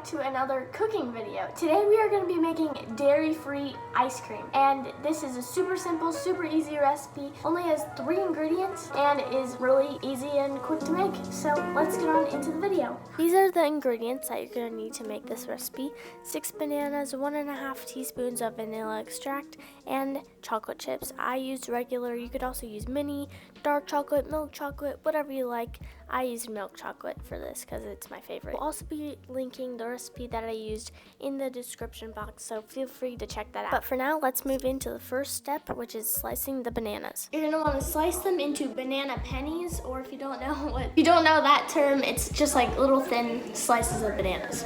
to another cooking video. Today we are going to be making dairy-free ice cream, and this is a super simple, super easy recipe. Only has 3 ingredients and is really easy and quick to make. So let's get on into the video. These are the ingredients that you're going to need to make this recipe: 6 bananas, 1.5 teaspoons of vanilla extract, and chocolate chips. I used regular. You could also use mini, dark chocolate, milk chocolate, whatever you like. I used milk chocolate for this because it's my favorite. We'll also be linking the recipe that I used in the description box, so feel free to check that out. But for now, let's move into the first step, which is slicing the bananas. You're gonna want to slice them into banana pennies, or if you don't know that term, it's just like little thin slices of bananas.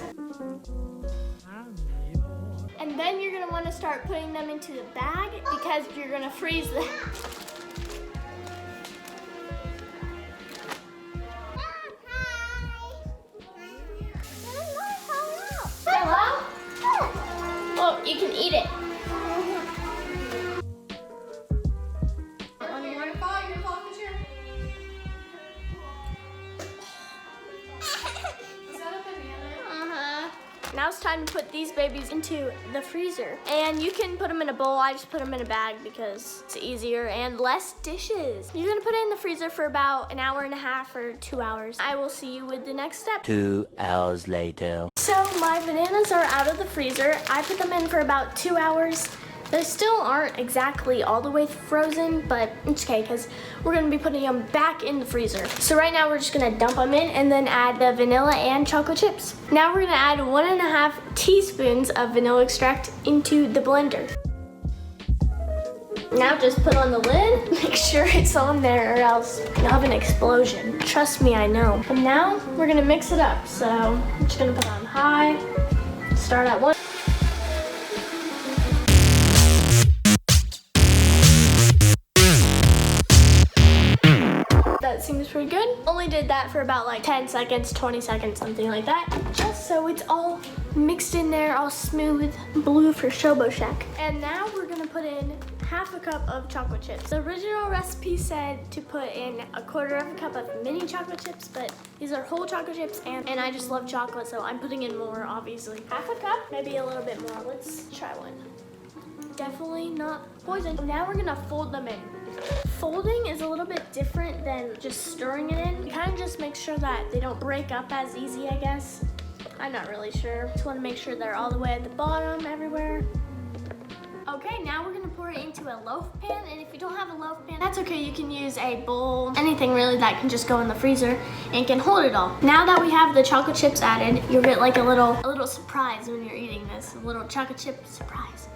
And then you're gonna want to start putting them into the bag because you're gonna freeze them. Hello? Well, you can eat it. Now it's time to put these babies into the freezer. And you can put them in a bowl. I just put them in a bag because it's easier and less dishes. You're gonna put it in the freezer for about 1.5 hours or 2 hours. I will see you with the next step. 2 hours later. So my bananas are out of the freezer. I put them in for about 2 hours. They still aren't exactly all the way frozen, but it's okay because we're gonna be putting them back in the freezer. So right now we're just gonna dump them in and then add the vanilla and chocolate chips. Now we're gonna add 1.5 teaspoons of vanilla extract into the blender. Now just put on the lid, make sure it's on there or else you'll have an explosion. Trust me, I know. And now we're gonna mix it up. So I'm just gonna put it on high, start at 1. That seems pretty good. Only did that for about like 10 seconds, 20 seconds, something like that. Just so it's all mixed in there, all smooth, blue for Shobo Shack. And now we're gonna put in 1/2 cup of chocolate chips. The original recipe said to put in 1/4 cup of mini chocolate chips, but these are whole chocolate chips, and I just love chocolate, so I'm putting in more, obviously. 1/2 cup, maybe a little bit more. Let's try one. Definitely not poison. Now we're gonna fold them in. Folding is a little bit different than just stirring it in. You kind of just make sure that they don't break up as easy, I guess. I'm not really sure. Just want to make sure they're all the way at the bottom everywhere. Okay, now we're gonna pour it into a loaf pan, and if you don't have a loaf pan, that's okay. You can use a bowl, anything really that can just go in the freezer and can hold it all. Now that we have the chocolate chips added, you'll get like a little surprise when you're eating this, a little chocolate chip surprise.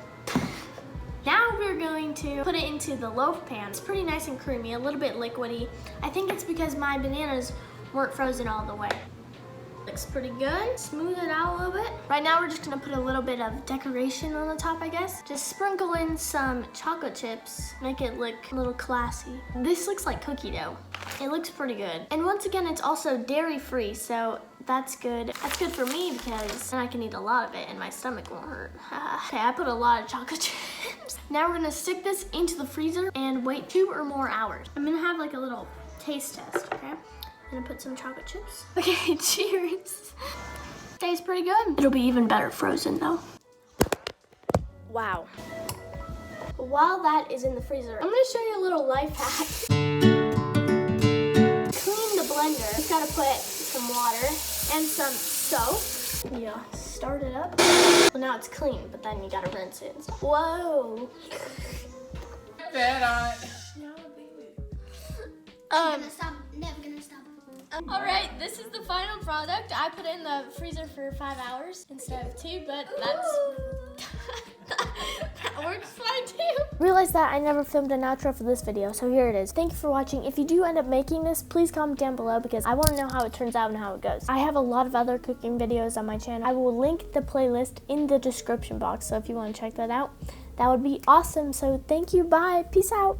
Now we're going to put it into the loaf pan. It's pretty nice and creamy, a little bit liquidy. I think it's because my bananas weren't frozen all the way. Looks pretty good. Smooth it out a little bit. Right now we're just gonna put a little bit of decoration on the top, I guess. Just sprinkle in some chocolate chips, make it look a little classy. This looks like cookie dough. It looks pretty good. And once again, it's also dairy-free, so that's good. That's good for me because then I can eat a lot of it and my stomach won't hurt. Okay, I put a lot of chocolate chips. Now we're gonna stick this into the freezer and wait 2 or more hours. I'm gonna have like a little taste test, okay? I'm gonna put some chocolate chips. Okay, cheers. Tastes pretty good. It'll be even better frozen though. Wow. While that is in the freezer, I'm gonna show you a little life hack. Clean the blender. You gotta put some water and some soap. Yeah, start it up. Well, now it's clean, but then you gotta rinse it. Whoa. Never gonna stop. All right, this is the final product. I put it in the freezer for 5 hours instead of 2, but that works fine too. Realized that I never filmed an outro for this video, so here it is. Thank you for watching. If you do end up making this, please comment down below because I want to know how it turns out and how it goes. I have a lot of other cooking videos on my channel. I will link the playlist in the description box, so if you want to check that out, that would be awesome. So thank you, bye, peace out.